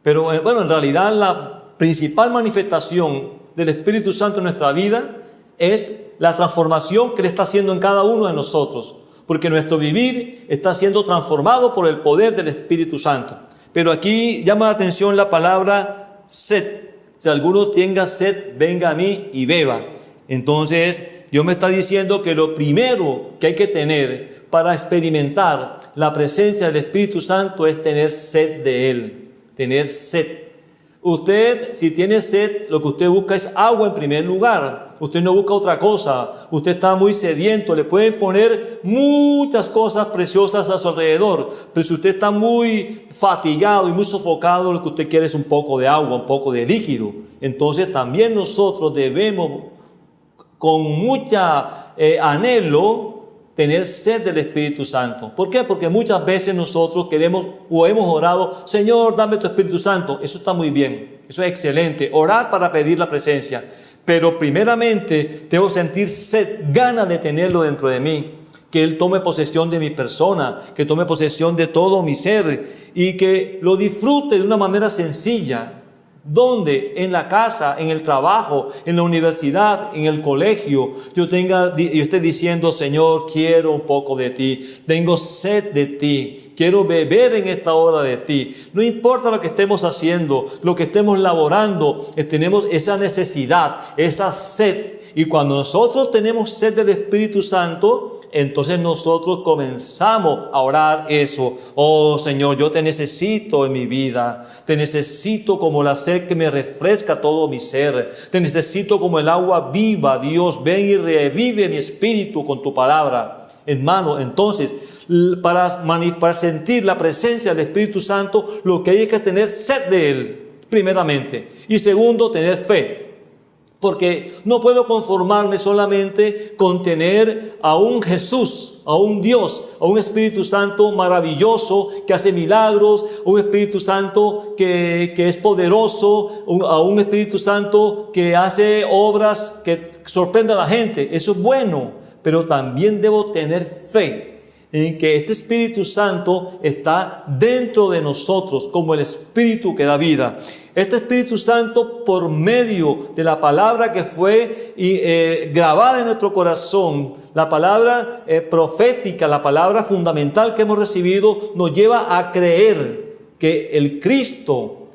Pero bueno, en realidad la principal manifestación del Espíritu Santo en nuestra vida es la transformación que Él está haciendo en cada uno de nosotros. Porque nuestro vivir está siendo transformado por el poder del Espíritu Santo. Pero aquí llama la atención la palabra sed. Si alguno tenga sed, venga a mí y beba. Entonces, Dios me está diciendo que lo primero que hay que tener para experimentar la presencia del Espíritu Santo es tener sed de Él. Tener sed. Usted, si tiene sed, lo que usted busca es agua en primer lugar. Usted no busca otra cosa. Usted está muy sediento. Le pueden poner muchas cosas preciosas a su alrededor. Pero si usted está muy fatigado y muy sofocado, lo que usted quiere es un poco de agua, un poco de líquido. Entonces también nosotros debemos, con mucha anhelo, tener sed del Espíritu Santo. ¿Por qué? Porque muchas veces nosotros queremos o hemos orado, Señor, dame tu Espíritu Santo. Eso está muy bien, eso es excelente, orar para pedir la presencia. Pero primeramente debo sentir sed, ganas de tenerlo dentro de mí. Que Él tome posesión de mi persona, que tome posesión de todo mi ser y que lo disfrute de una manera sencilla. Donde en la casa, en el trabajo, en la universidad, en el colegio, yo esté diciendo, Señor, quiero un poco de ti, tengo sed de ti, quiero beber en esta hora de ti. No importa lo que estemos haciendo, lo que estemos laborando, tenemos esa necesidad, esa sed. Y cuando nosotros tenemos sed del Espíritu Santo, entonces nosotros comenzamos a orar eso. Oh Señor, yo te necesito en mi vida. Te necesito como la sed que me refresca todo mi ser. Te necesito como el agua viva. Dios, ven y revive mi espíritu con tu palabra. Hermano, entonces, para sentir la presencia del Espíritu Santo, lo que hay es que tener sed de Él, primeramente. Y segundo, tener fe. Porque no puedo conformarme solamente con tener a un Jesús, a un Dios, a un Espíritu Santo maravilloso que hace milagros, un Espíritu Santo que es poderoso, a un Espíritu Santo que hace obras que sorprenden a la gente. Eso es bueno, pero también debo tener fe en que este Espíritu Santo está dentro de nosotros como el Espíritu que da vida. Este Espíritu Santo, por medio de la palabra que fue grabada en nuestro corazón, la palabra profética, la palabra fundamental que hemos recibido, nos lleva a creer que el Cristo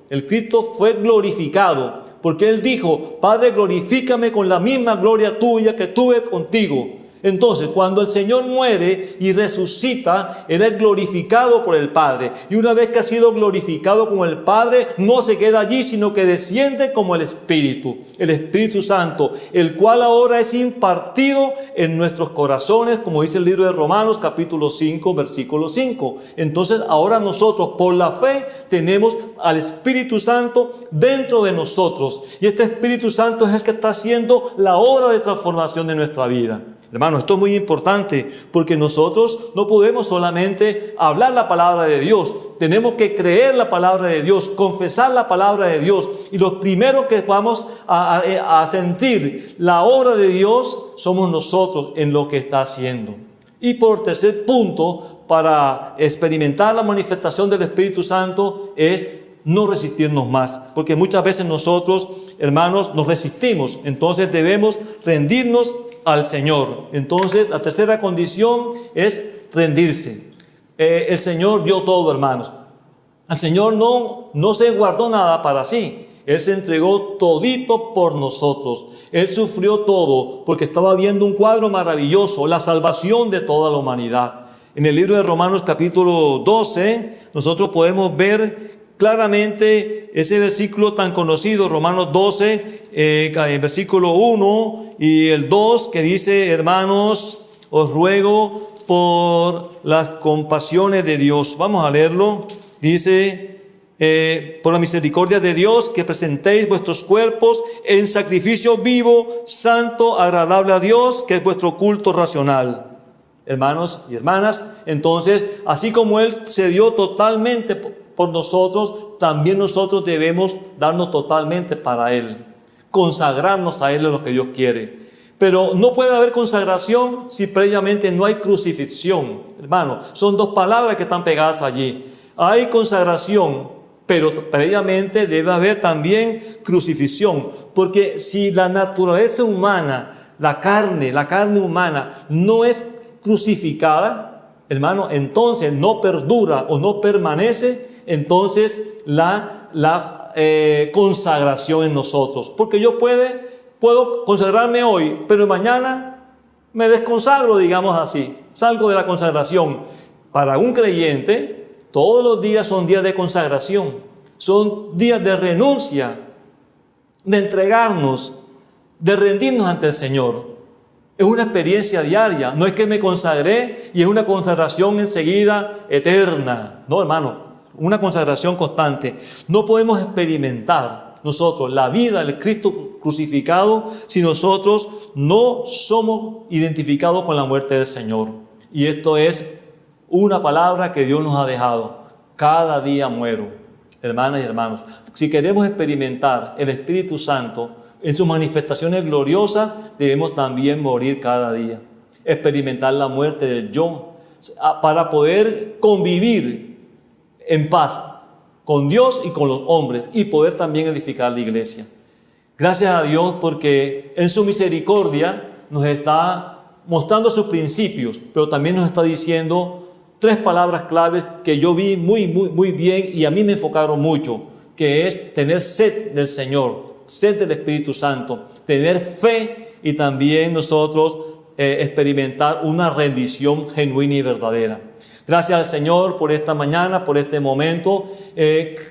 fue glorificado, porque Él dijo, Padre, glorifícame con la misma gloria tuya que tuve contigo. Entonces, cuando el Señor muere y resucita, Él es glorificado por el Padre. Y una vez que ha sido glorificado como el Padre, no se queda allí, sino que desciende como el Espíritu Santo, el cual ahora es impartido en nuestros corazones, como dice el libro de Romanos, capítulo 5, versículo 5. Entonces, ahora nosotros, por la fe, tenemos al Espíritu Santo dentro de nosotros. Y este Espíritu Santo es el que está haciendo la obra de transformación de nuestra vida. Hermano, esto es muy importante porque nosotros no podemos solamente hablar la palabra de Dios. Tenemos que creer la palabra de Dios, confesar la palabra de Dios. Y los primeros que vamos a sentir la obra de Dios somos nosotros en lo que está haciendo. Y por tercer punto, para experimentar la manifestación del Espíritu Santo es no resistirnos más, porque muchas veces nosotros, hermanos, nos resistimos. Entonces debemos rendirnos al Señor. Entonces la tercera condición es rendirse. el Señor dio todo, hermanos. El Señor no se guardó nada para sí. Él se entregó todito por nosotros. Él sufrió todo porque estaba viendo un cuadro maravilloso, la salvación de toda la humanidad. En el libro de Romanos capítulo 12, nosotros podemos ver claramente ese versículo tan conocido, Romanos 12, el versículo 1 y el 2, que dice: hermanos, os ruego por las compasiones de Dios. Vamos a leerlo. Dice: por la misericordia de Dios, que presentéis vuestros cuerpos en sacrificio vivo, santo, agradable a Dios, que es vuestro culto racional. Hermanos y hermanas, entonces, así como Él se dio totalmente por nosotros, también nosotros debemos darnos totalmente para Él, consagrarnos a Él en lo que Dios quiere. Pero no puede haber consagración si previamente no hay crucifixión. Hermano, son dos palabras que están pegadas allí. Hay consagración, pero previamente debe haber también crucifixión, porque si la naturaleza humana, la carne humana no es crucificada, hermano, entonces no perdura o no permanece entonces la consagración en nosotros. Porque yo puedo consagrarme hoy, pero mañana me desconsagro, digamos así, salgo de la consagración. Para un creyente, todos los días son días de consagración, son días de renuncia, de entregarnos, de rendirnos ante el Señor. Es una experiencia diaria, no es que me consagré y es una consagración enseguida eterna. No, hermano, una consagración constante. No podemos experimentar nosotros la vida del Cristo crucificado si nosotros no somos identificados con la muerte del Señor. Y esto es una palabra que Dios nos ha dejado: cada día muero. Hermanas y hermanos, si queremos experimentar el Espíritu Santo en sus manifestaciones gloriosas, debemos también morir cada día, experimentar la muerte del yo, para poder convivir en paz con Dios y con los hombres y poder también edificar la iglesia. Gracias a Dios, porque en su misericordia nos está mostrando sus principios, pero también nos está diciendo tres palabras claves que yo vi muy bien y a mí me enfocaron mucho, que es tener sed del Señor, sed del Espíritu Santo, tener fe y también nosotros experimentar una rendición genuina y verdadera. Gracias al Señor por esta mañana, por este momento.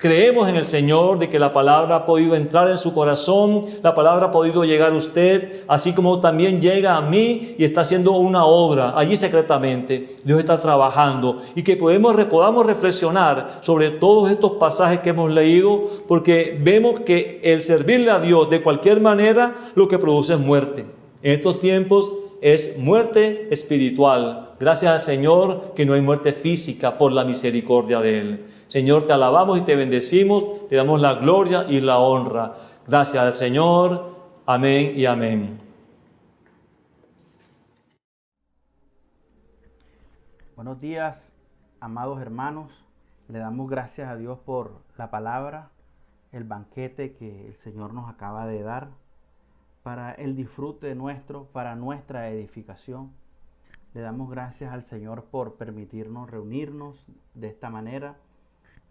Creemos en el Señor de que la palabra ha podido entrar en su corazón, la palabra ha podido llegar a usted, así como también llega a mí y está haciendo una obra allí secretamente. Dios está trabajando y que podamos reflexionar sobre todos estos pasajes que hemos leído, porque vemos que el servirle a Dios de cualquier manera lo que produce es muerte. En estos tiempos es muerte espiritual. Gracias al Señor que no hay muerte física por la misericordia de Él. Señor, te alabamos y te bendecimos, te damos la gloria y la honra. Gracias al Señor. Amén y amén. Buenos días, amados hermanos. Le damos gracias a Dios por la palabra, el banquete que el Señor nos acaba de dar para el disfrute nuestro, para nuestra edificación. Le damos gracias al Señor por permitirnos reunirnos de esta manera.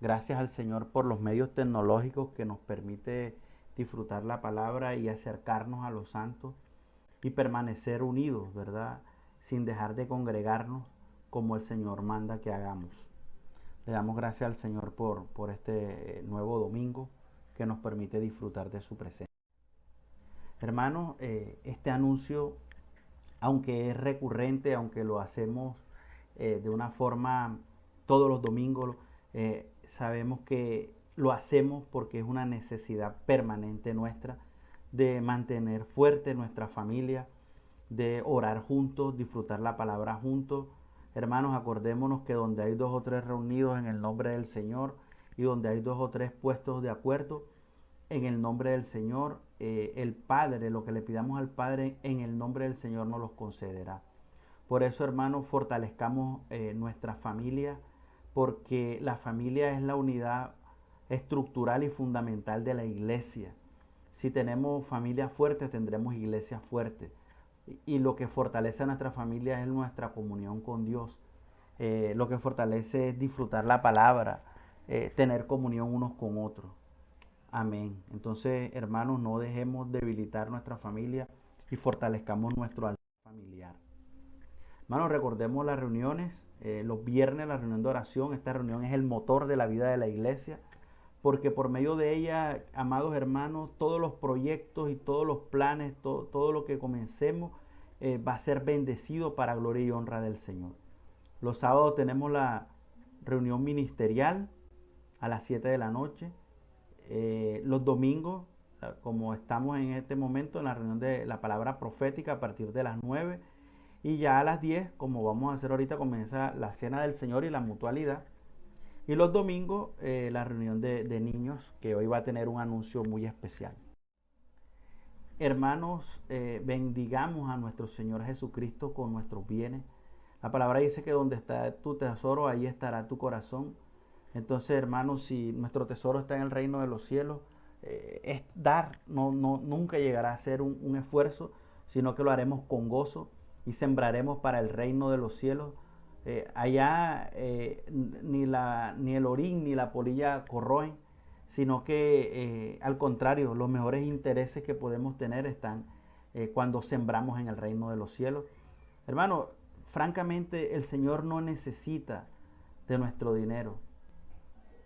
Gracias al Señor por los medios tecnológicos que nos permite disfrutar la palabra y acercarnos a los santos y permanecer unidos, ¿verdad? Sin dejar de congregarnos como el Señor manda que hagamos. Le damos gracias al Señor por este nuevo domingo que nos permite disfrutar de su presencia. Hermanos, este anuncio, aunque es recurrente, aunque lo hacemos de una forma todos los domingos, sabemos que lo hacemos porque es una necesidad permanente nuestra de mantener fuerte nuestra familia, de orar juntos, disfrutar la palabra juntos. Hermanos, acordémonos que donde hay 2 o 3 reunidos en el nombre del Señor y donde hay 2 o 3 puestos de acuerdo en el nombre del Señor, el Padre, lo que le pidamos al Padre en el nombre del Señor nos los concederá. Por eso, hermanos, fortalezcamos nuestra familia, porque la familia es la unidad estructural y fundamental de la iglesia. Si tenemos familias fuertes, tendremos iglesias fuertes. Y lo que fortalece a nuestra familia es nuestra comunión con Dios. lo que fortalece es disfrutar la palabra, tener comunión unos con otros. Amén. Entonces, hermanos, no dejemos debilitar nuestra familia y fortalezcamos nuestro altar familiar. Hermanos, recordemos las reuniones, los viernes, la reunión de oración. Esta reunión es el motor de la vida de la iglesia, porque por medio de ella, amados hermanos, todos los proyectos y todos los planes, todo lo que comencemos, va a ser bendecido para gloria y honra del Señor. Los sábados tenemos la reunión ministerial a las 7 de la noche. Los domingos, como estamos en este momento en la reunión de la palabra profética a partir de las 9, y ya a las 10, como vamos a hacer ahorita, comienza la cena del Señor y la mutualidad. Y los domingos, la reunión de niños, que hoy va a tener un anuncio muy especial. Hermanos, bendigamos a nuestro Señor Jesucristo con nuestros bienes. La palabra dice que donde está tu tesoro, ahí estará tu corazón. Entonces, hermanos, si nuestro tesoro está en el reino de los cielos, es dar, nunca llegará a ser un esfuerzo, sino que lo haremos con gozo y sembraremos para el reino de los cielos. Allá ni el orín ni la polilla corroen, sino que al contrario, los mejores intereses que podemos tener están cuando sembramos en el reino de los cielos. Hermano, francamente el Señor no necesita de nuestro dinero,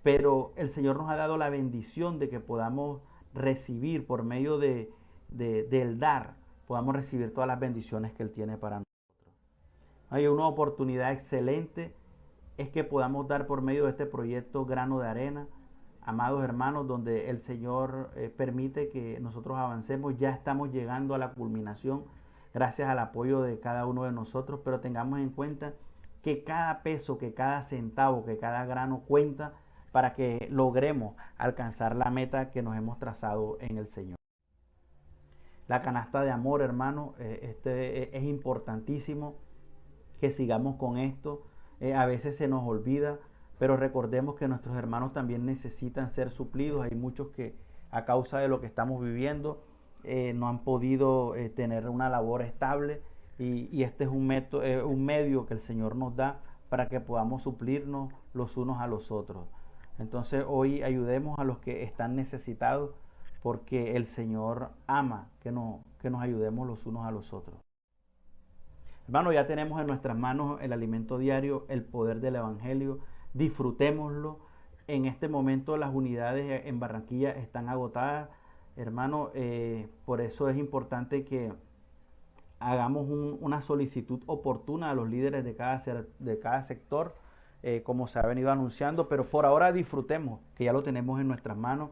pero el Señor nos ha dado la bendición de que podamos recibir por medio del dar, podamos recibir todas las bendiciones que Él tiene para nosotros. Hay una oportunidad excelente, es que podamos dar por medio de este proyecto Grano de Arena, amados hermanos, donde el Señor permite que nosotros avancemos. Ya estamos llegando a la culminación gracias al apoyo de cada uno de nosotros, pero tengamos en cuenta que cada peso, que cada centavo, que cada grano cuenta para que logremos alcanzar la meta que nos hemos trazado en el Señor. La canasta de amor, hermano, es importantísimo que sigamos con esto. A veces se nos olvida, pero recordemos que nuestros hermanos también necesitan ser suplidos. Hay muchos que a causa de lo que estamos viviendo no han podido tener una labor estable, y este es un medio que el Señor nos da para que podamos suplirnos los unos a los otros. Entonces hoy ayudemos a los que están necesitados, porque el Señor ama que nos ayudemos los unos a los otros. Hermano, ya tenemos en nuestras manos el alimento diario, el poder del Evangelio. Disfrutémoslo. En este momento las unidades en Barranquilla están agotadas. Hermano, por eso es importante que hagamos una solicitud oportuna a los líderes de cada sector, como se ha venido anunciando, pero por ahora disfrutemos, que ya lo tenemos en nuestras manos,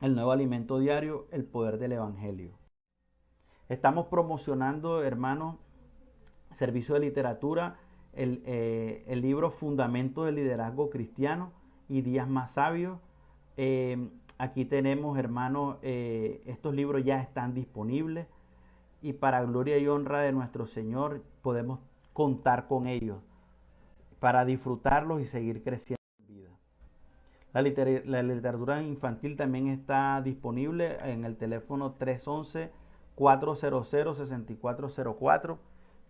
el nuevo alimento diario, el poder del Evangelio. Estamos promocionando, hermanos, servicio de literatura, el libro Fundamentos del Liderazgo Cristiano y Días Más Sabios. Aquí tenemos, hermanos, estos libros ya están disponibles, y para gloria y honra de nuestro Señor podemos contar con ellos para disfrutarlos y seguir creciendo en vida. La literatura infantil también está disponible en el teléfono 311-400-6404,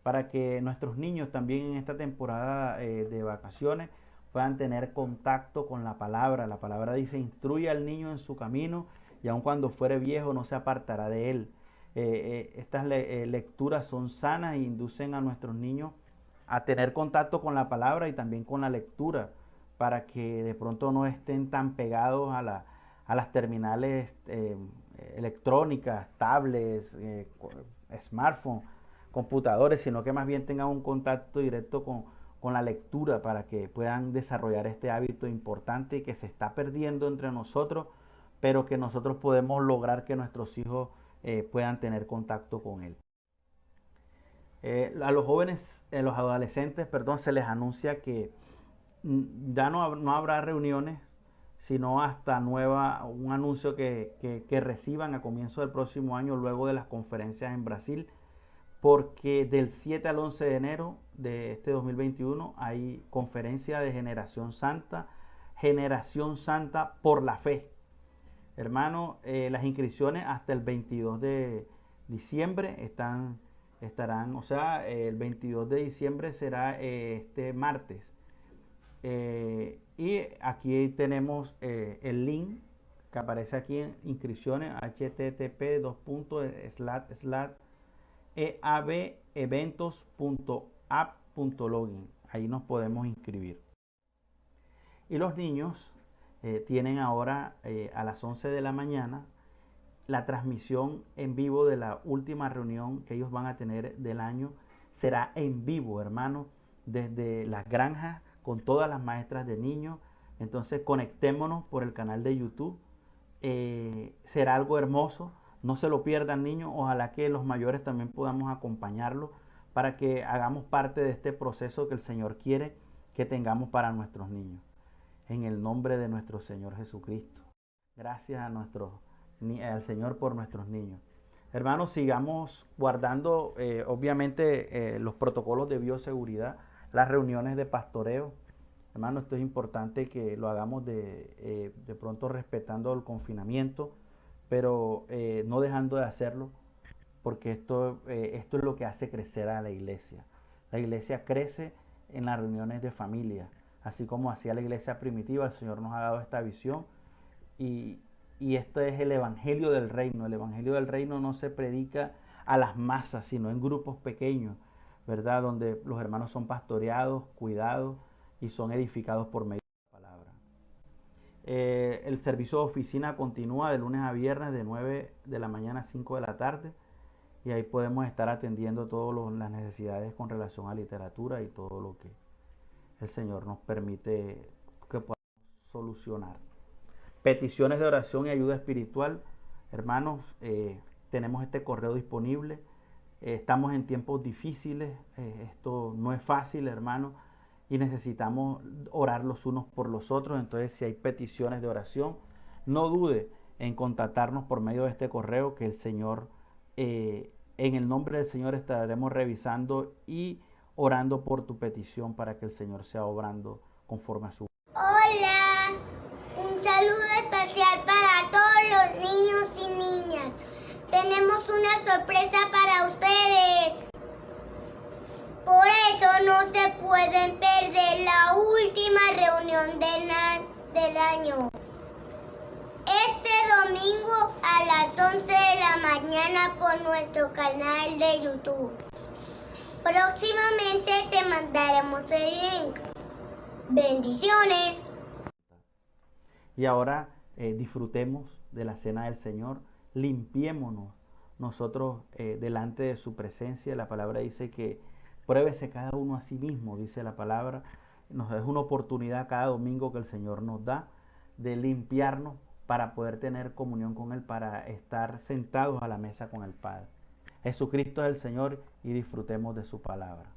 para que nuestros niños también en esta temporada de vacaciones puedan tener contacto con la palabra. La palabra dice: instruye al niño en su camino, y aun cuando fuere viejo no se apartará de él. Estas lecturas son sanas e inducen a nuestros niños a tener contacto con la palabra y también con la lectura, para que de pronto no estén tan pegados a las terminales electrónicas, tablets, smartphones, computadores, sino que más bien tengan un contacto directo con la lectura, para que puedan desarrollar este hábito importante que se está perdiendo entre nosotros, pero que nosotros podemos lograr que nuestros hijos puedan tener contacto con él. A los jóvenes, los adolescentes, perdón, se les anuncia que ya no habrá reuniones, sino hasta un anuncio que reciban a comienzo del próximo año, luego de las conferencias en Brasil, porque del 7 al 11 de enero de este 2021 hay conferencia de Generación Santa por la fe. Hermano, las inscripciones hasta el 22 de diciembre están estarán, o sea, el 22 de diciembre será este martes. Y aquí tenemos el link que aparece aquí en inscripciones, http://eabeventos.app.login. Ahí nos podemos inscribir. Y los niños tienen ahora a las 11 de la mañana la transmisión en vivo de la última reunión que ellos van a tener del año. Será en vivo, hermanos, desde las granjas con todas las maestras de niños. Entonces conectémonos por el canal de YouTube. Será algo hermoso, no se lo pierdan, niños. Ojalá que los mayores también podamos acompañarlos para que hagamos parte de este proceso que el Señor quiere que tengamos para nuestros niños. En el nombre de nuestro Señor Jesucristo. Gracias al Señor por nuestros niños. Hermanos, sigamos guardando obviamente los protocolos de bioseguridad, las reuniones de pastoreo. Hermanos, esto es importante que lo hagamos de pronto respetando el confinamiento, pero no dejando de hacerlo, porque esto es lo que hace crecer a la iglesia. La iglesia crece en las reuniones de familia, así como hacía la iglesia primitiva. El Señor nos ha dado esta visión y este es el evangelio del reino. El evangelio del reino no se predica a las masas, sino en grupos pequeños, ¿verdad? Donde los hermanos son pastoreados, cuidados y son edificados por medio de la palabra. El servicio de oficina continúa de lunes a viernes de 9 de la mañana a 5 de la tarde. Y ahí podemos estar atendiendo todas las necesidades con relación a literatura y todo lo que el Señor nos permite que podamos solucionar. Peticiones de oración y ayuda espiritual. Hermanos, tenemos este correo disponible. Estamos en tiempos difíciles. Esto no es fácil, hermanos. Y necesitamos orar los unos por los otros. Entonces, si hay peticiones de oración, no dude en contactarnos por medio de este correo que el Señor, en el nombre del Señor, estaremos revisando y orando por tu petición para que el Señor sea obrando conforme a su... Hola, un saludo especial para todos los niños y niñas. Tenemos una sorpresa para ustedes. Por eso no se pueden perder la última reunión del año. Este domingo a las 11 de la mañana por nuestro canal de YouTube. Próximamente te mandaremos el link. Bendiciones. Y ahora disfrutemos de la cena del Señor. Limpiémonos nosotros delante de su presencia. La palabra dice que pruébese cada uno a sí mismo, dice la palabra. Es una oportunidad cada domingo que el Señor nos da de limpiarnos para poder tener comunión con Él, para estar sentados a la mesa con el Padre. Jesucristo es el Señor y disfrutemos de su palabra.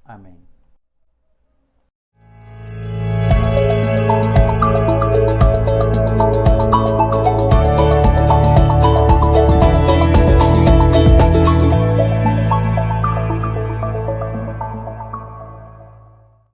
Amén.